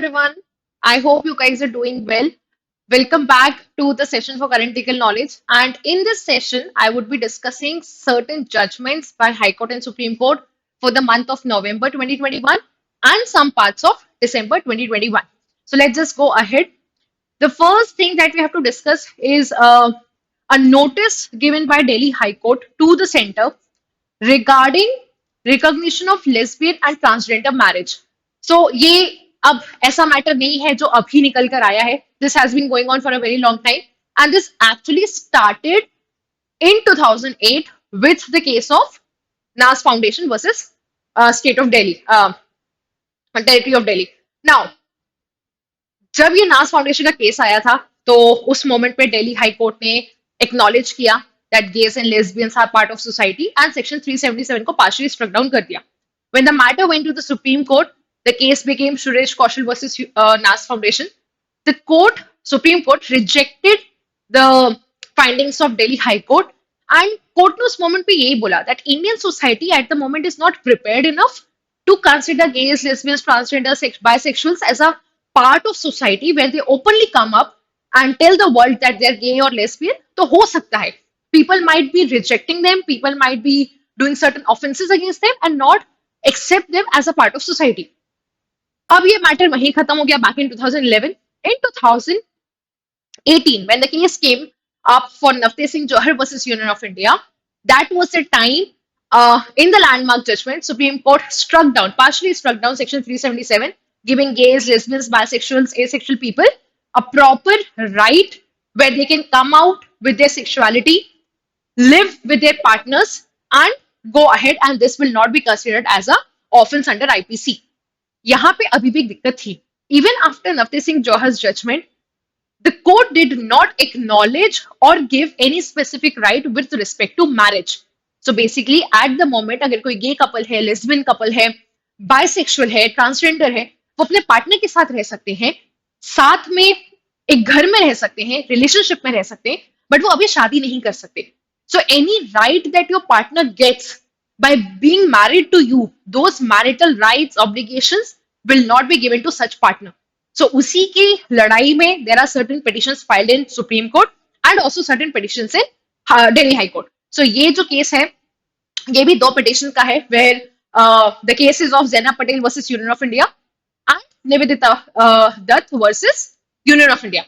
everyone. I hope you guys are doing well. Welcome back to the session for current legal knowledge. And in this session, I would be discussing certain judgments by High Court and Supreme Court for the month of November 2021 and some parts of December 2021. So let's just go ahead. The first thing that we have to discuss is a notice given by Delhi High Court to the center regarding recognition of lesbian and transgender marriage. So ये अब ऐसा matter नहीं है जो अभी निकल कर आया है. This has been going on for a very long time, and this actually started in 2008 with the case of NAS Foundation versus State of Delhi, Territory of Delhi. Now, जब ये नास फाउंडेशन का केस आया था तो उस moment पे Delhi high court ने एक्नॉलेज किया that gays and lesbians are part of society and section 377 को पार्शियली स्ट्रक डाउन कर दिया. When the matter went to the supreme court, the case became Suresh Kaushal versus Naz foundation. The court, supreme court rejected the findings of Delhi high court and court ने उस moment पे यही बोला that Indian society at the moment is not prepared enough to consider gays, lesbians, transgender, bisexuals as a part of society where they openly come up and tell the world that they're gay or lesbian. तो हो सकता है people might be rejecting them, people might be doing certain offenses against them and not accept them as a part of society. अब ये matter वहीं खत्म हो गया back in 2011. In 2018, when the case came up for Navtej Singh Johar versus Union of India, that was the time in the landmark judgment, Supreme Court struck down, partially struck down Section 377, giving gays, lesbians, bisexuals, asexual people a proper right where they can come out with their sexuality, live with their partners, and go ahead, and this will not be considered as a offense under IPC. यहाँ पे अभी भी एक दिक्कत थी. Even after Navtej Singh Johhar's judgment, the court did not acknowledge or give any specific right with respect to marriage. So basically, at the moment, अगर कोई gay couple है, lesbian couple है, bisexual है, transgender है, वो अपने partner के साथ रह सकते हैं, साथ में एक घर में रह सकते हैं, relationship में रह सकते हैं, but वो अभी शादी नहीं कर सकते. So any right that your partner gets by being married to you, those marital rights, obligations will not be given to such partner. So उसी की लड़ाई में there are certain petitions filed in Supreme Court and also certain petitions in Delhi High Court. So ये जो case है ये भी दो पिटिशन का है where the cases of Zainab Patel versus Union of India and Nivedita Dutt versus Union of India.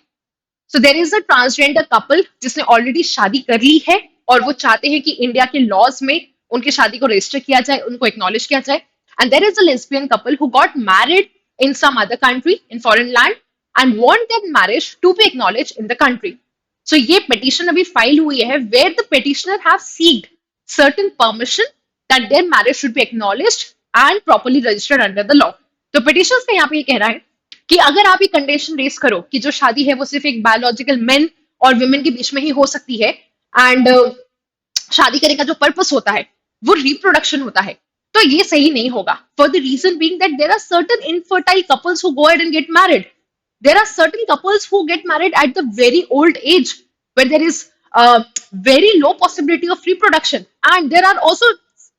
So there is a transgender couple जिसने already शादी कर ली है और वो चाहते हैं कि इंडिया के लॉज में उनकी शादी को रजिस्टर किया जाए, उनको एक्नॉलेज किया जाए. And there is a lesbian couple who got married in some other country, in foreign land, and want that marriage to be acknowledged in the country. So ये petition अभी file हुई है where the petitioner have sought certain permission that their marriage should be acknowledged and properly registered under the law. तो petitions का यहाँ पे ये कह रहा है कि अगर आप ये कंडीशन रेस करो कि जो शादी है वो सिर्फ एक बायोलॉजिकल मेन और विमेन के बीच में ही हो सकती है एंड शादी करने का जो पर्पस होता है वो रिप्रोडक्शन होता है, तो ये सही नहीं होगा. For the reason being that there are certain infertile couples who go ahead and get married. There are certain couples who get married at the very old age where there is very low possibility of reproduction, and there are also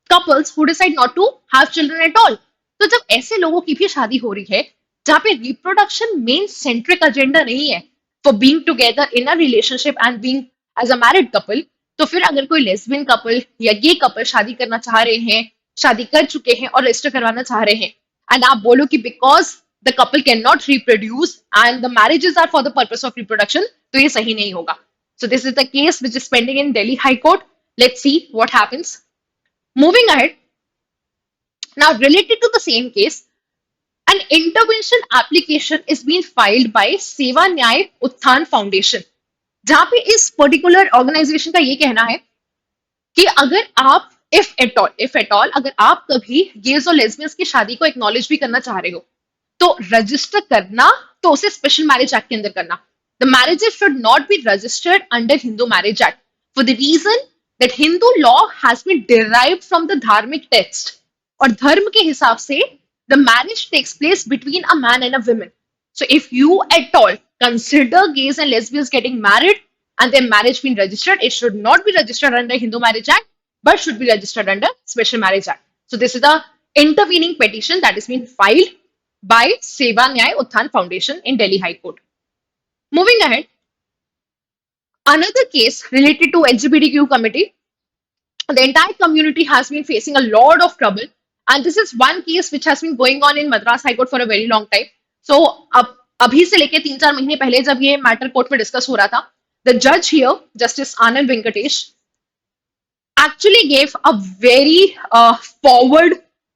couples who decide not to have children at all. तो जब ऐसे लोगों की भी शादी हो रही है जहाँ पे रिप्रोडक्शन मेन सेंट्रिक एजेंडा नहीं है for being together in a relationship and being as a married couple, तो फिर अगर कोई लेस्बियन कपल या गे कपल शादी करना चाह रहे हैं, शादी कर चुके हैं और रजिस्टर करवाना चाह रहे हैं, एंड आप बोलो कि because the couple cannot reproduce and the marriages are for the purpose of reproduction, तो ये सही नहीं होगा. So this is the case which is pending in Delhi High Court. Let's see what happens. Moving ahead, now related to the same case, an intervention application is being filed by Seva Nyay Utthan Foundation, जहाँ पे इस particular organisation का ये कहना है कि अगर आप if at all अगर आप कभी गेज और लेस्बियंस की शादी को एक्नॉलेज भी करना चाह रहे हो तो रजिस्टर करना तो उसे स्पेशल मैरिज एक्ट के अंदर करना. The marriages should not be registered under Hindu marriage act for the reason that Hindu law has been derived from the धार्मिक टेक्स्ट, और धर्म के हिसाब से the marriage takes place between a man and a woman. So if you at all consider gays and lesbians getting married and their marriage being registered, it should not be registered under Hindu Marriage Act, but should be registered under Special Marriage Act. So this is the intervening petition that is being filed by Seva Nyay Utthan Foundation in Delhi High Court. Moving ahead, another case related to LGBTQ committee, the entire community has been facing a lot of trouble. And this is one case which has been going on in Madras High Court for a very long time. So अब अभी से लेके 3-4 महीने पहले जब ये matter court में discuss हो रहा था, द जज here justice Anand Venkatesh actually gave a very forward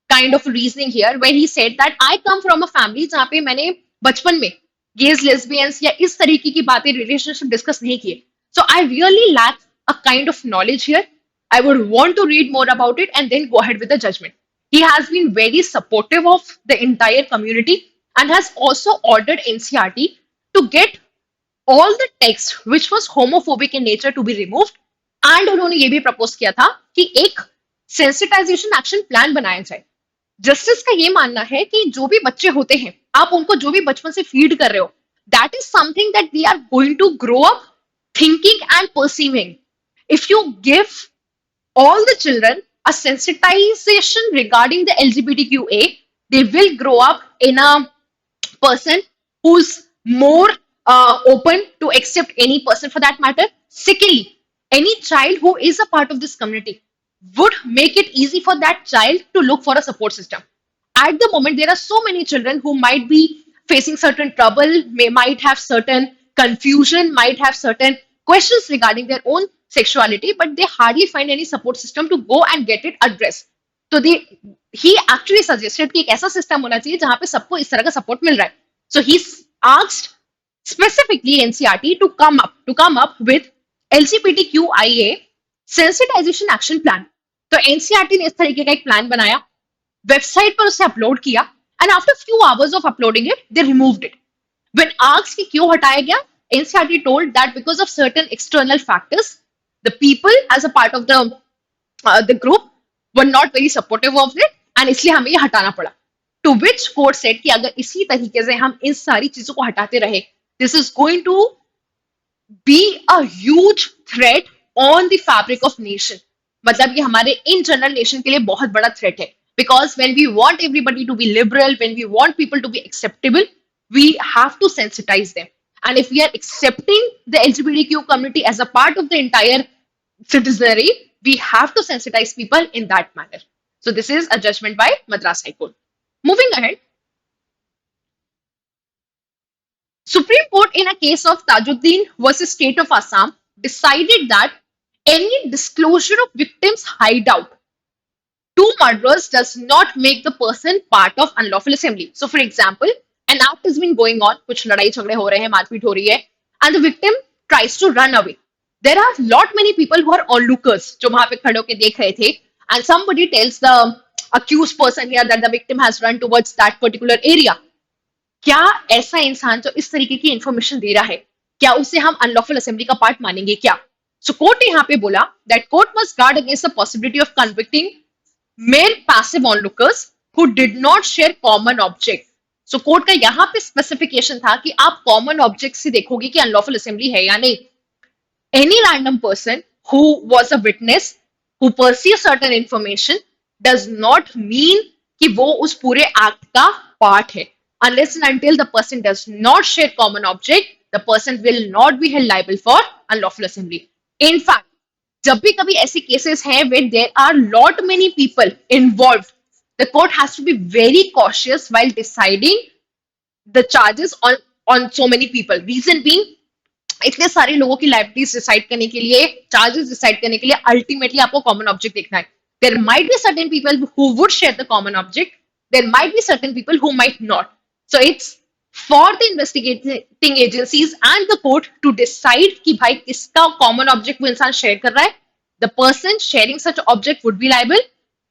kind of reasoning here where he said that I come from a family जहाँ पे मैंने बचपन में gays, lesbians या इस तरीके की बातें relationship discuss नहीं किए. So I really lack a kind of knowledge here. I would want to read more about it and then go ahead with the judgment. He has been very supportive of the entire community and has also ordered NCRT to get all the text which was homophobic in nature to be removed. And उन्होंने ये भी propose किया था कि एक sensitisation action plan बनाया जाए. Justice का ये मानना है कि जो भी बच्चे होते हैं, आप उनको जो भी बचपन से फीड कर रहे हो, that is something that we are going to grow up thinking and perceiving. If you give all the children a sensitization regarding the LGBTQA, they will grow up in a person who's more open to accept any person for that matter. Secondly, any child who is a part of this community would make it easy for that child to look for a support system. At the moment, there are so many children who might be facing certain trouble, might have certain confusion, might have certain questions regarding their own sexuality, but they hardly find any support system to go and get it addressed. तो दे ही actually suggested कि एक ऐसा system होना चाहिए जहां पे सबको इस तरह का सपोर्ट मिल रहा है. So he asked specifically NCRT to come up with LGBTQIA sensitization action plan. तो एनसीईआरटी ने इस तरीके का एक प्लान बनाया, वेबसाइट पर उसे अपलोड किया and after few hours of uploading it they removed it. When asked कि क्यों हटाया गया, NCERT told that because of certain external factors the people as a part of the group were not very supportive of it and इसलिए हमें ये हटाना पड़ा. To which court said कि अगर इसी तरीके से हम इन सारी चीजों को हटाते रहे, this is going to be a huge threat on the fabric of nation. मतलब ये हमारे इन जनरल नेशन के लिए बहुत बड़ा थ्रेट है. Because when we want everybody to be liberal, when we want people to be acceptable, we have to sensitize them. And if we are accepting the LGBTQ community as a part of the entire citizenry, we have to sensitize people in that manner. So this is a judgment by Madras High Court. Moving ahead, Supreme Court in a case of Tajuddin versus State of Assam decided that any disclosure of victim's hideout to murderers does not make the person part of unlawful assembly. So, for example, an act has been going on, कुछ लड़ाई झगड़े हो रहे हैं, मारपीट हो रही है, and the victim tries to run away. There are lot many people who are onlookers जो वहां पे खड़े होके देख रहे थे, and somebody tells the accused person here that the victim has run towards that particular area. क्या ऐसा इंसान जो इस तरीके की इंफॉर्मेशन दे रहा है, क्या उसे हम अनलॉफुल असेंबली का पार्ट मानेंगे क्या? सो कोर्ट ने यहाँ पे बोला that court must guard against the possibility of convicting mere passive onlookers who did not share common object. So court का यहाँ पे स्पेसिफिकेशन था कि आप कॉमन ऑब्जेक्ट से देखोगे कि अनलॉफुल असेंबली है या नहीं. Any random person who was a witness who perceives certain information does not mean कि वो उस पूरे एक्ट का पार्ट है. Unless and until the person does not share common object, the person will not be held liable for unlawful assembly. In fact, जब भी कभी ऐसे केसेस हैं when there are lot many people involved, the court has to be very cautious while deciding the charges on so many people. Reason being, इतने सारे लोगों की liabilities decide करने के लिए, चार्जेस डिसाइड करने के लिए अल्टीमेटली आपको कॉमन ऑब्जेक्ट देखना है. There might be certain people who would share the common object, there might be certain people who might not. So it's for the investigating agencies and the court to decide कि भाई किसका common object वो इंसान share कर रहा है. The person sharing such object would be liable,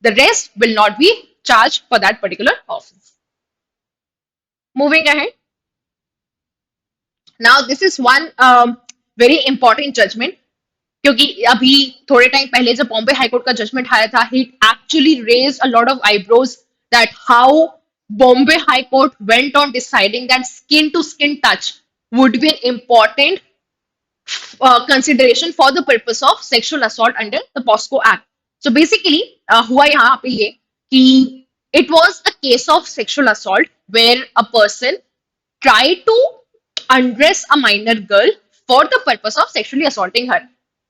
the rest will not be charge for that particular offence. Moving ahead, now this is one very important judgement, क्योंकि अभी थोड़े टाइम पहले जब बॉम्बे हाईकोर्ट का जजमेंट आया था, he actually raised a lot of eyebrows that how Bombay high court went on deciding that skin to skin touch would be an important consideration for the purpose of sexual assault under the POSCO Act. So basically हुआ यहाँ पे ये कि It was a case of sexual assault where a person tried to undress a minor girl for the purpose of sexually assaulting her.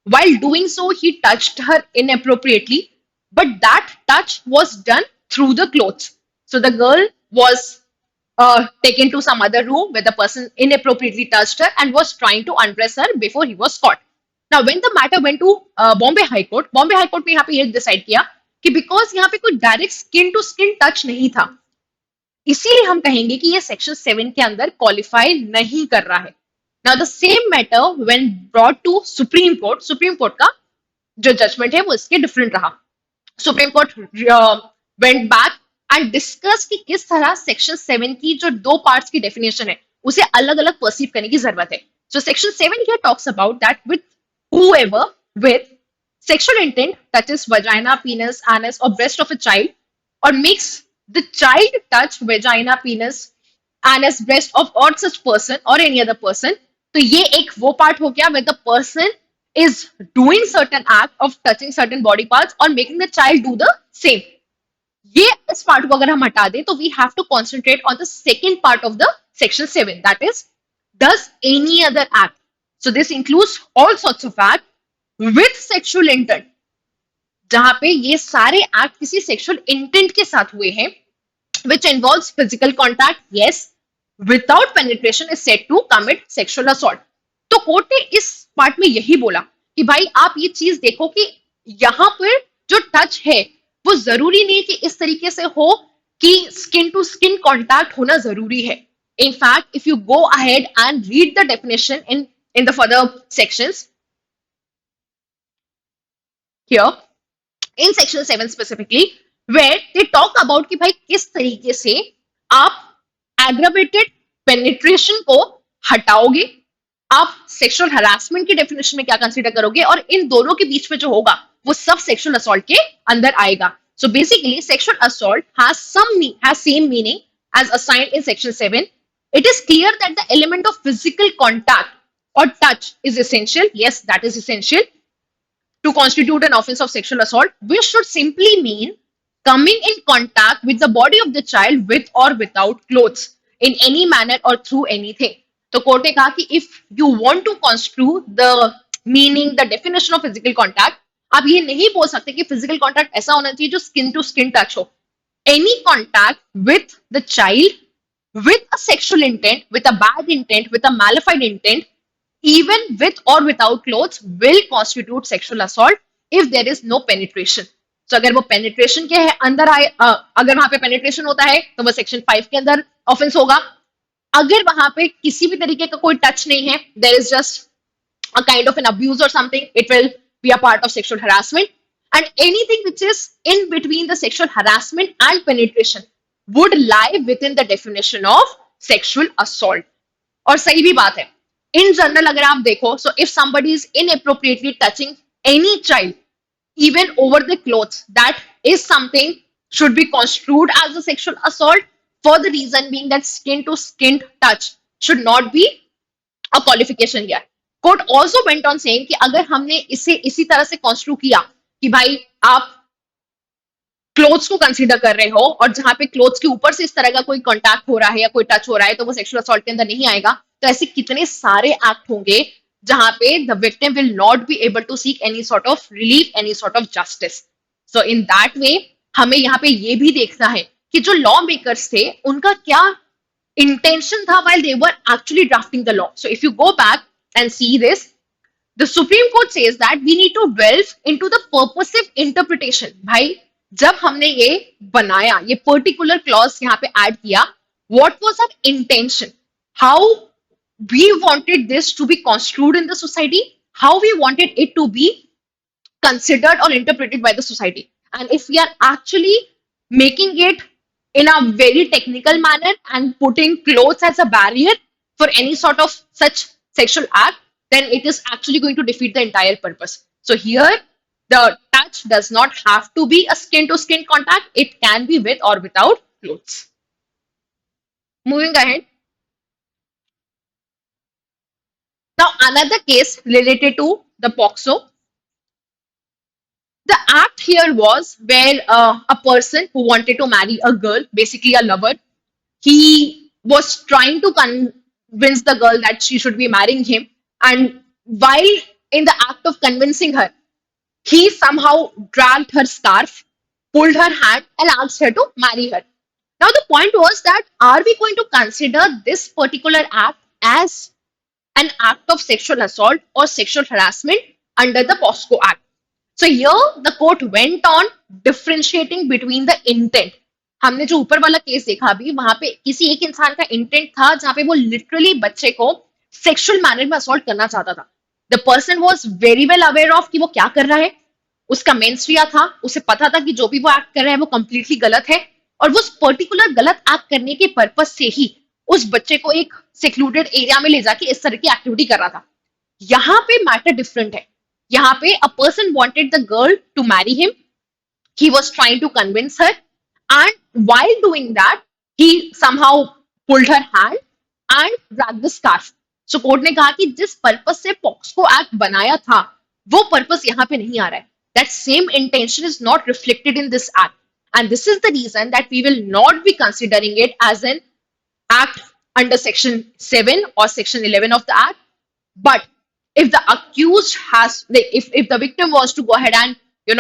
While doing so, he touched her inappropriately, but that touch was done through the clothes. So the girl was taken to some other room where the person inappropriately touched her and was trying to undress her before he was caught. Now, when the matter went to Bombay high court में यहाँ पे ये decide किया कि because यहाँ पे कोई direct skin to skin touch नहीं था, इसीलिए हम कहेंगे कि ये सेक्शन 7 के अंदर क्वालिफाई नहीं कर रहा है. Now the same matter when brought to Supreme Court का जो जजमेंट है वो इसके डिफरेंट रहा. Supreme Court went back and discuss कि किस तरह सेक्शन 7 की जो दो पार्ट्स की डेफिनेशन है उसे अलग अलग परसीव करने की जरूरत है. So section 7 here talks about that with whoever with sexual intent touches vagina, penis, anus or breast of a child or makes the child touch vagina, penis, anus, breast of or such person or any other person. तो ये एक वो part हो गया where the person is doing certain act of touching certain body parts or making the child do the same. ये इस part को अगर हम हटा दें तो we have to concentrate on the second part of the section 7, that is does any other act. So this includes all sorts of act with sexual intent, जहां पे ये सारे एक्ट किसी सेक्सुअल इंटेंट के साथ हुए हैं, which involves physical contact, yes, without penetration is said to commit sexual assault. तो कोर्ट ने इस पार्ट में यही बोला कि भाई आप ये चीज देखो कि यहाँ पर जो टच है वो जरूरी नहीं कि इस तरीके से हो कि स्किन टू स्किन कॉन्टैक्ट होना जरूरी है. In fact, if you go ahead and read the definition in the further sections here, in section 7 specifically, where they talk about कि भाई किस तरीके से आप aggravated penetration को हटाओगे, आप सेक्सुअल हरासमेंट की डेफिनेशन में क्या कंसीडर करोगे, और इन दोनों के बीच में जो होगा वो सब सेक्सुअल असॉल्ट के अंदर आएगा. So basically sexual assault has same meaning as assigned in section 7. It is clear that the element of physical contact or touch is essential. Yes, that is essential to constitute an offense of sexual assault, which should simply mean coming in contact with the body of the child with or without clothes in any manner or through anything. तो court ने कहा कि if you want to construe the meaning the definition of physical contact, आप ये नहीं बोल सकते कि फिजिकल कॉन्टैक्ट ऐसा होना चाहिए जो स्किन टू स्किन टच हो. Any contact with the child with a sexual intent, with a bad intent, with a malified intent, even with or without clothes, will constitute sexual assault if there is no penetration. So अगर वो penetration के अंदर आए, अगर वहां पे penetration होता है तो वो section 5 के अंदर offense होगा. अगर वहां पे किसी भी तरीके का कोई टच नहीं है, there is just a kind of an abuse or something, it will be a part of sexual harassment. And anything which is in between the sexual harassment and penetration would lie within the definition of sexual assault. और सही भी बात है. In general, अगर आप देखो, so if somebody is inappropriately touching any child, even over the clothes, that is something should be construed as a sexual assault, for the reason being that skin to skin touch should not be a qualification here. Court also went on saying कि अगर हमने इसे इसी तरह से construe किया कि भाई आप क्लोथ्स को कंसीडर कर रहे हो और जहां पे क्लोथ्स के ऊपर से इस तरह का कोई कांटेक्ट हो रहा है या कोई टच हो रहा है तो वो सेक्सुअल असॉल्ट के अंदर नहीं आएगा. तो ऐसे कितने सारे एक्ट होंगे जहां पे the victim will not be able to seek any sort of relief, any sort of justice. So in that way हमें यहाँ पे ये भी देखना है कि जो लॉ मेकर्स थे उनका क्या intention tha while they were actually drafting the law. So if you go back and see this, the Supreme Court says that we need to delve into the purposive interpretation. भाई जब हमने ये बनाया, ये particular clause यहाँ पे add किया, what was our intention? How we wanted this to be construed in the society? How we wanted it to be considered or interpreted by the society? And if we are actually making it in a very technical manner and putting clothes as a barrier for any sort of such sexual act, then it is actually going to defeat the entire purpose. So here, the touch does not have to be a skin to skin contact. It can be with or without clothes. Moving ahead. Now, another case related to the POXO. The act here was where a person who wanted to marry a girl, basically a lover, he was trying to convince the girl that she should be marrying him. And while in the act of convincing her, he somehow dragged her scarf, pulled her hand, and asked her to marry her. Now, the point was that are we going to consider this particular act as an act of sexual assault or sexual harassment under the POSCO Act? So here the court went on differentiating between the intent. हमने जो ऊपर वाला case देखा अभी वहां पे किसी एक इंसान का इंटेंट था जहां पे वो लिटरली बच्चे को सेक्सुअल मैनर में असॉल्ट करना चाहता था. The person was very well aware of कि वो क्या कर रहा है. उसका मेंस्ट्रिया था, उसे पता था कि जो भी वो एक्ट कर रहा है वो कंप्लीटली गलत है, और वो उस पर्टिकुलर गलत एक्ट करने के पर्पज से ही उस बच्चे को एक सेक्लूडेड एरिया में ले जाके इस तरह की एक्टिविटी कर रहा था. यहाँ पे मैटर डिफरेंट है. यहाँ पे a person wanted the girl to marry him, he was trying to convince her, and while doing that he somehow pulled her hand and dragged the scarf. So court ने कहा कि जिस purpose से पॉक्सको act बनाया था वो purpose यहाँ पे नहीं आ रहा है. That same intention is not reflected in this act, and this is the reason that we will not be considering it as an act under section 7 or section 11 of the act. But if the accused has, if the victim was to go ahead and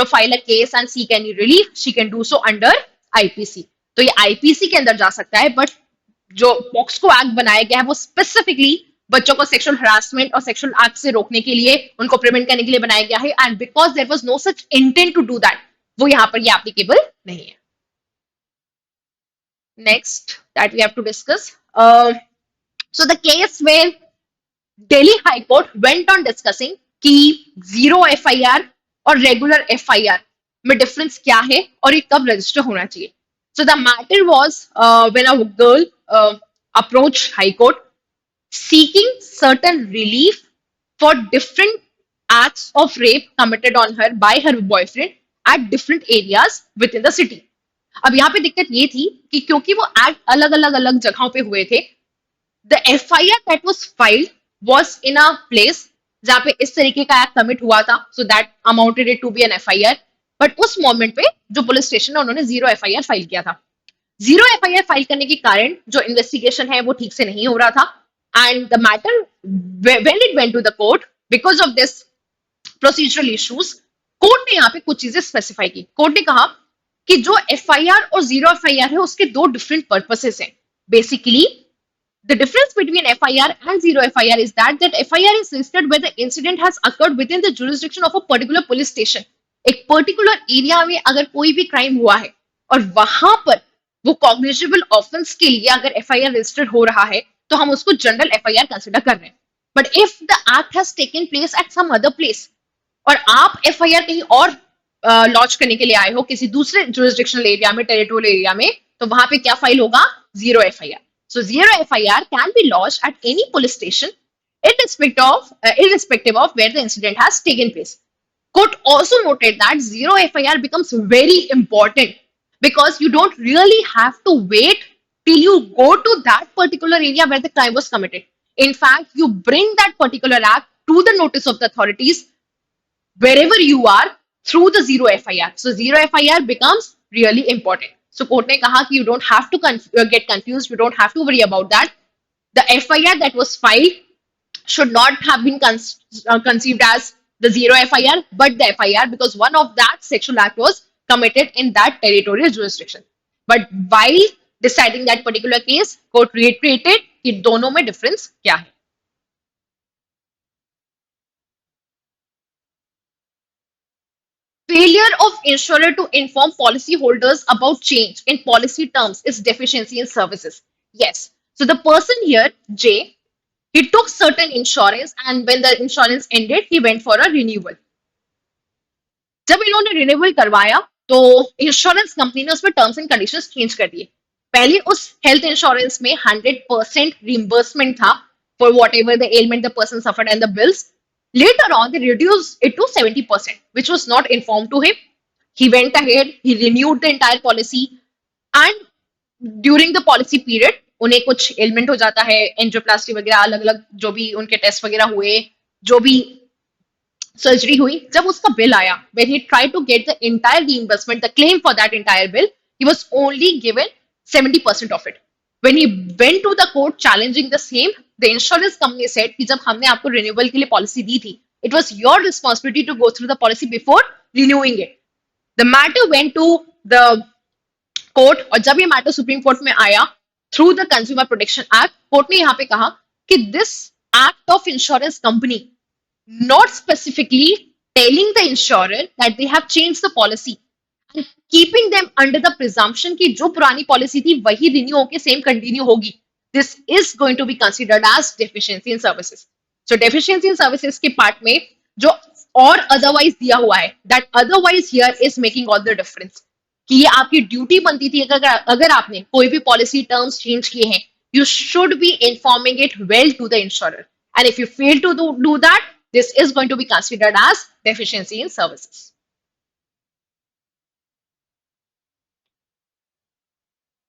file a case and seek any relief, she can do so under IPC. तो ये IPC के अंदर जा सकता है. But जो पॉक्सको act बनाया गया है वो स्पेसिफिकली बच्चों को सेक्सुअल हरासमेंट और सेक्सुअल एक्ट से रोकने के लिए, उनको प्रिवेंट करने के लिए बनाया गया है. And because there was no such intent to do that, वो यहाँ पर ये एप्लीकेबल नहीं है. Next that we have to discuss. So the case where Delhi High Court went on discussing कि जीरो एफआईआर और रेगुलर एफआईआर में difference क्या है और ये कब रजिस्टर होना चाहिए. So the matter was when a girl approached High Court seeking certain relief for different acts of rape committed on her by her boyfriend at different areas within the city. अब यहाँ पे दिक्कत ये थी कि क्योंकि वो एक्ट अलग अलग अलग जगहों पे हुए थे, the FIR that was filed was in a place जहाँ पे इस तरीके का एक्ट कमिट हुआ था, so that amounted it to be an FIR. But उस मोमेंट पे जो पुलिस स्टेशन है उन्होंने जीरो FIR फाइल किया था. जीरो FIR फाइल करने के कारण जो इन्वेस्टिगेशन है वो ठीक से नहीं हो रहा था. And the matter when it went to the court because of this procedural issues, court ने यहाँ पे कुछ चीजें स्पेसिफाई की. कोर्ट ने कहा कि जो FIR और जीरो FIR है उसके दो डिफरेंट पर्पसेस हैं. Basically the difference between FIR and zero FIR is that FIR is registered where the incident has occurred within the jurisdiction of a particular police station. एक particular area में अगर कोई भी crime हुआ है और वहां पर वो कॉग्निजेबल ऑफेंस के लिए अगर FIR रजिस्टर्ड हो रहा है तो हम उसको जनरल FIR कंसिडर कर रहे हैं. But if the act has taken place at some other place और आप FIR कहीं और लॉन्च करने के लिए आए हो किसी दूसरे जुरिस्डिक्शनल एरिया में, टेरिटोरियल एरिया में, तो वहां पे क्या फाइल होगा? Zero FIR. So zero FIR can be lodged at any police station irrespective of where the incident has taken place. Court also noted that zero FIR becomes very important because you don't really have to wait till you go to that particular area where the crime was committed. In fact, you bring that particular act to the notice of the authorities wherever you are through the zero FIR. So zero FIR becomes really important. So court ने कहा कि you don't have to get confused, you don't have to worry about that. The FIR that was filed should not have been conceived as the zero FIR, but the FIR because one of that sexual act was committed in that territorial jurisdiction. But while deciding that particular case, court reiterated कि दोनों में difference क्या है. Failure of insurer to inform policyholders about change in policy terms is deficiency in services. Yes. So the person here, J, he took certain insurance and when the insurance ended, he went for a renewal. जब इन्होंने renewal करवाया तो insurance company ने उसमें terms and conditions change कर दिए. पहले उस हेल्थ इंश्योरेंस में 100% रिइंबर्समेंट था for what ever the element the person suffered and the bills. Later on, they reduced it to 70%, which was not informed to him. He went ahead, he renewed the entire policy, and during the policy period, उन्हें कुछ element हो जाता है, angioplasty वगैरह अलग अलग जो भी उनके टेस्ट वगैरह हुए, जो भी सर्जरी हुई, जब उसका बिल आया, when he tried to get the entire reimbursement, the claim for that entire bill, he was only given 70% of it. When he went to the court challenging the same, the insurance company said कि जब हमने आपको renewal के लिए policy दी थी, it was your responsibility to go through the policy before renewing it. The matter went to the court, और जब ये मैटर सुप्रीम कोर्ट में आया through the consumer protection act, court ने यहाँ पे कहा कि this act of insurance company not specifically telling the insurer that they have changed the policy and keeping them under the presumption कि जो पुरानी पॉलिसी थी वही रिन्यू होके सेम कंटिन्यू होगी, this is going to be considered as deficiency in services. So deficiency in services के part में जो और otherwise दिया हुआ है, that otherwise here is making all the difference. कि ये आपकी ड्यूटी बनती थी, अगर आपने कोई भी पॉलिसी टर्म्स चेंज किए हैं, you should be informing it well to the insurer. And if you fail to do that, this is going to be considered as deficiency in services.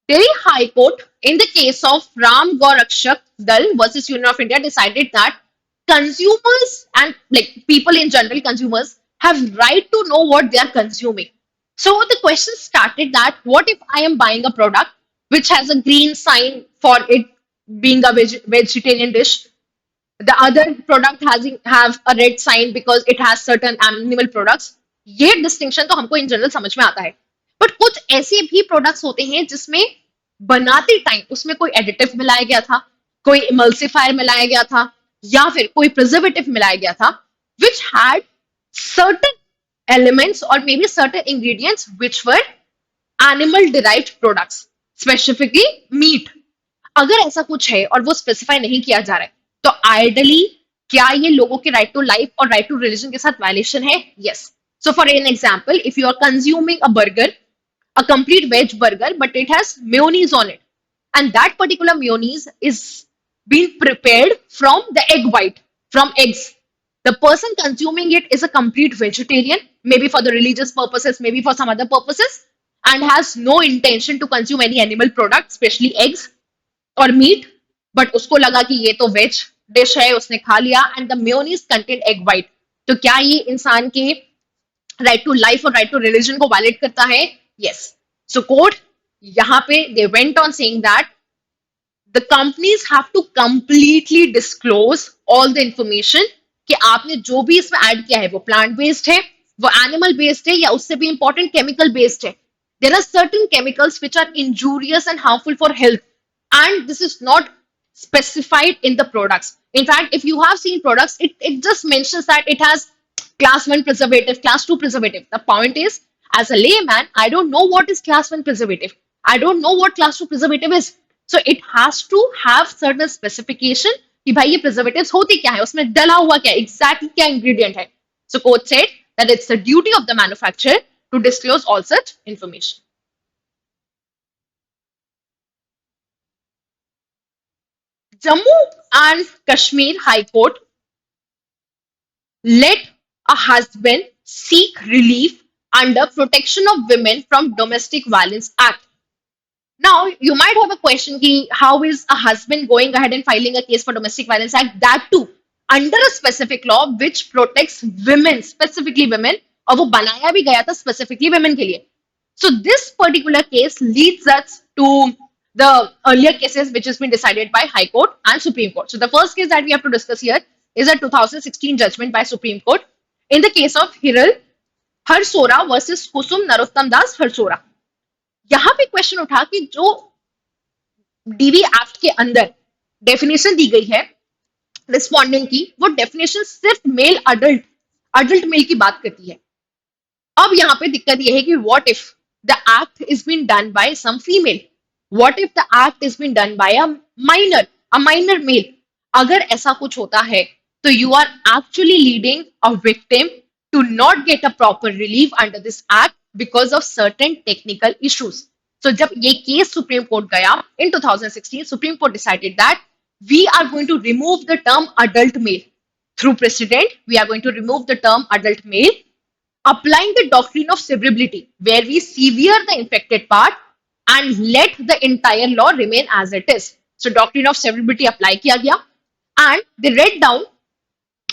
Delhi High Court, in the case of Ram Gorakshak Dal versus Union of India, decided that consumers and like people in general, consumers have right to know what they are consuming. So the question started that what if I am buying a product which has a green sign for it being a vegetarian dish, the other product has have a red sign because it has certain animal products. ये distinction तो हमको in general समझ में आता है, but कुछ ऐसे भी प्रोडक्ट्स होते हैं जिसमें बनाते टाइम उसमें कोई एडिटिव मिलाया गया था, कोई इमल्सिफायर मिलाया गया था, या फिर कोई प्रिजर्वेटिव मिलाया गया था, which had certain elements or maybe certain ingredients which were animal derived products, specifically meat. अगर ऐसा कुछ है और वो स्पेसिफाई नहीं किया जा रहा है, तो आइडली क्या ये लोगों के राइट टू लाइफ और राइट टू रिलीजन के साथ वायलेशन है? Yes. So for an example, if you are consuming a burger, a complete veg burger, but it has mayonnaise on it, and that particular mayonnaise is being prepared from the egg white, from eggs. The person consuming it is a complete vegetarian, maybe for the religious purposes, maybe for some other purposes, and has no intention to consume any animal product, especially eggs or meat. But उसको लगा कि ये तो veg dish है, उसने खा लिया, and the mayonnaise contained egg white. तो क्या ये इंसान के राइट टू लाइफ और राइट टू रिलीजन को वायलेट करता है? यस. सो कोर्ट यहाँ पे they went on saying that the companies have to completely disclose all the information कि आपने जो भी इसमें ऐड किया है वो प्लांट बेस्ड है, वो एनिमल बेस्ड है, या उससे भी इंपॉर्टेंट केमिकल बेस्ड है. There are certain chemicals which are injurious and harmful for health, and this is not specified in the products. In fact, if you have seen products, it just mentions that it has class 1 preservative, class 2 preservative. The point is, as a layman, I don't know what is class 1 preservative. I don't know what class 2 preservative is. So it has to have certain specification कि भाई ये preservatives होती क्या है, उसमें डला हुआ क्या है, exactly क्या ingredient है. So court said that it's the duty of the manufacturer to disclose all such information. Jammu and Kashmir High Court let a husband seek relief under Protection of Women from Domestic Violence Act. Now, you might have a question ki, how is a husband going ahead and filing a case for Domestic Violence Act? That too, under a specific law which protects women, specifically women, और वो बनाया भी गया था specifically women के लिए. So this particular case leads us to the earlier cases which has been decided by High Court and Supreme Court. So the first case that we have to discuss here is a 2016 judgment by Supreme Court in the case of Hiral Harsora versus Kusum Narottam Das Harsora. यहाँ पे question उठा कि जो DV act के अंदर definition दी गई है respondent की, वो डेफिनेशन सिर्फ मेल अडल्ट मेल की बात करती है. अब यहाँ पे दिक्कत ये है कि what if the act is been done by some female, what if the act is been done by a minor male. अगर ऐसा कुछ होता है तो you are actually leading a victim to not get a proper relief under this act because of certain technical issues. So जब ये case Supreme Court गया in 2016, Supreme Court decided that we are going to remove the term adult male. Through precedent, we are going to remove the term adult male, applying the doctrine of severability, where we sever the infected part and let the entire law remain as it is. So doctrine of severability apply किया गया, and they read down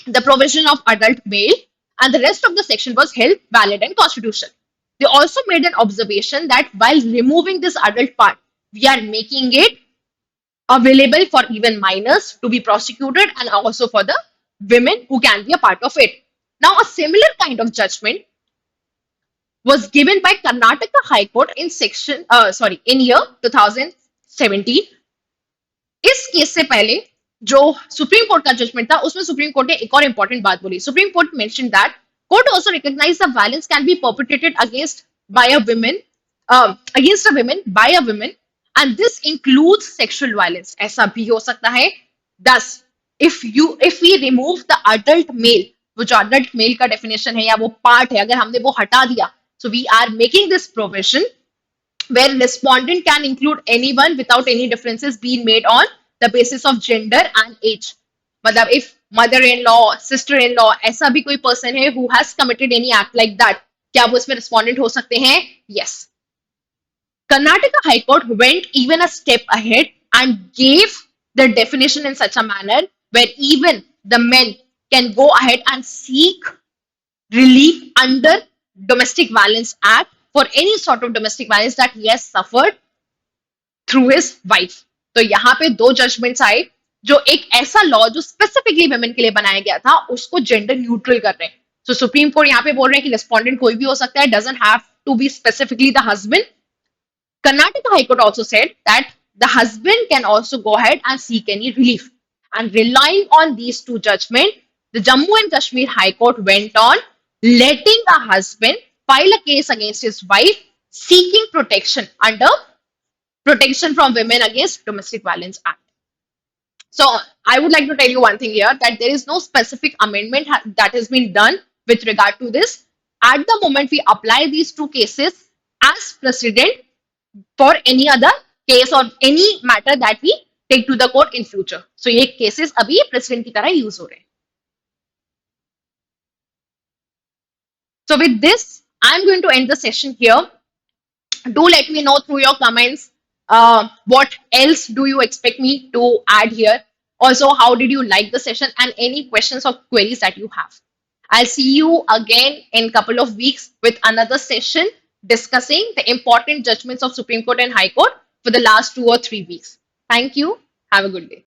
the provision of adult male and the rest of the section was held valid and constitutional. They also made an observation that while removing this adult part, we are making it available for even minors to be prosecuted and also for the women who can be a part of it. Now, a similar kind of judgment was given by Karnataka High Court in in year 2017. इस case से पहले जो supreme Court का judgement था उसमें supreme court ने एक और इंपॉर्टेंट बात बोली. Supreme Court mention that court also recognise the violence can be perpetrated against by a woman against a woman by a woman and this includes sexual violence. ऐसा भी हो सकता है. Thus if we remove the adult male, वो जो adult mail का definition है या वो पार्ट है, अगर हमने वो हटा दिया, so we are making this provision where respondent can include anyone without any differences being made on the basis of gender and age. मतलब if mother-in-law, sister-in-law, ऐसा भी कोई person है who has committed any act like that, क्या वो इसमें respondent हो सकते हैं? Yes. Karnataka High Court went even a step ahead and gave the definition in such a manner where even the men can go ahead and seek relief under Domestic Violence Act for any sort of domestic violence that he has suffered through his wife. तो यहाँ पे दो judgements आए जो एक ऐसा law जो specifically women के लिए बनाया गया था उसको जेंडर न्यूट्रल कर रहे हैं. सो सुप्रीम कोर्ट यहाँ पे बोल रहे हैं कि रेस्पोंडेंट कोई भी हो सकता है, doesn't have to be specifically the husband. Karnataka High Court also said that the husband can also go ahead and seek any relief. And relying on these two judgments, the Jammu and Kashmir High Court went on letting a husband file a case against his wife seeking protection under Protection from Women Against Domestic Violence Act. So I would like to tell you one thing here that there is no specific amendment that has been done with regard to this. At the moment, we apply these two cases as precedent for any other case or any matter that we take to the court in future. So ये cases अभी precedent की तरह use हो रहे हैं. So with this, I'm going to end the session here. Do let me know through your comments what else do you expect me to add here. Also, how did you like the session and any questions or queries that you have. I'll see you again in a couple of weeks with another session discussing the important judgments of Supreme Court and High Court for the last 2 or 3 weeks. Thank you. Have a good day.